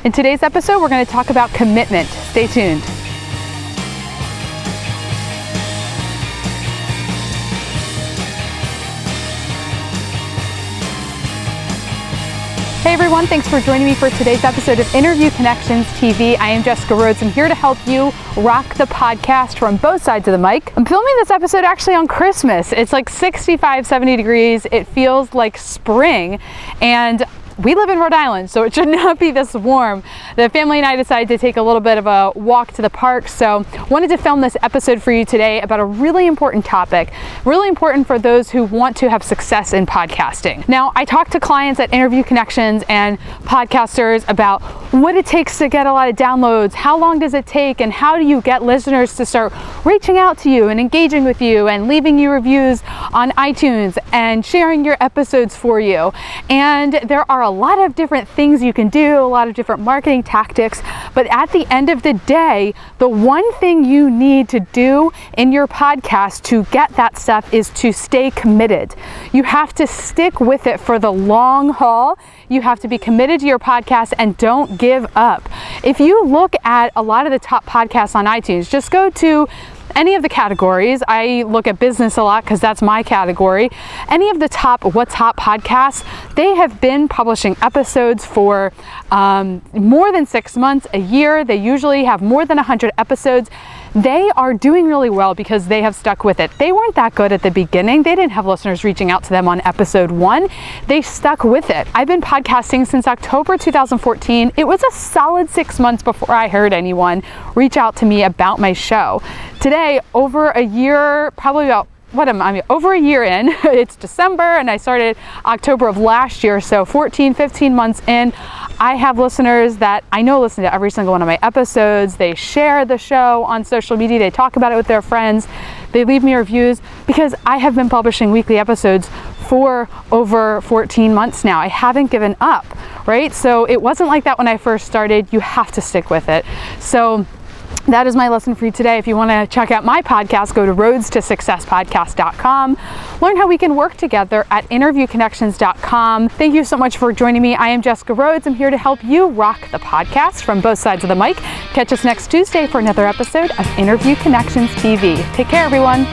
In today's episode, we're going to talk about commitment. Stay tuned. Hey everyone, thanks for joining me for today's episode of Interview Connections TV. I am Jessica Rhodes. I'm here to help you rock the podcast from both sides of the mic. I'm filming this episode actually on Christmas. It's like 65, 70 degrees. It feels like spring, and we live in Rhode Island, so it should not be this warm. The family and I decided to take a little bit of a walk to the park, so wanted to film this episode for you today about a really important topic, really important for those who want to have success in podcasting. Now, I talk to clients at Interview Connections and podcasters about what it takes to get a lot of downloads, how long does it take, and how do you get listeners to start reaching out to you and engaging with you and leaving you reviews on iTunes and sharing your episodes for you. And there are a lot of different things you can do, a lot of different marketing tactics, but at the end of the day, the one thing you need to do in your podcast to get that stuff is to stay committed. You have to stick with it for the long haul. You have to be committed to your podcast and don't give up. If you look at a lot of the top podcasts on iTunes, just go to any of the categories. I look at business a lot because that's my category. Any of the top What's Hot podcasts, they have been publishing episodes for more than 6 months, a year. They usually have more than 100 episodes. They are doing really well because they have stuck with it. They weren't that good at the beginning. They didn't have listeners reaching out to them on episode 1. They stuck with it. I've been podcasting since October 2014. It was a solid 6 months before I heard anyone reach out to me about my show. Today, over a year, probably about over a year in, it's December and I started October of last year, so 14, 15 months in, I have listeners that I know listen to every single one of my episodes. They share the show on social media, they talk about it with their friends, they leave me reviews because I have been publishing weekly episodes for over 14 months now. I haven't given up, right? So it wasn't like that when I first started. You have to stick with it. So that is my lesson for you today. If you want to check out my podcast, go to roadstosuccesspodcast.com. Learn how we can work together at interviewconnections.com. Thank you so much for joining me. I am Jessica Rhodes. I'm here to help you rock the podcast from both sides of the mic. Catch us next Tuesday for another episode of Interview Connections TV. Take care, everyone.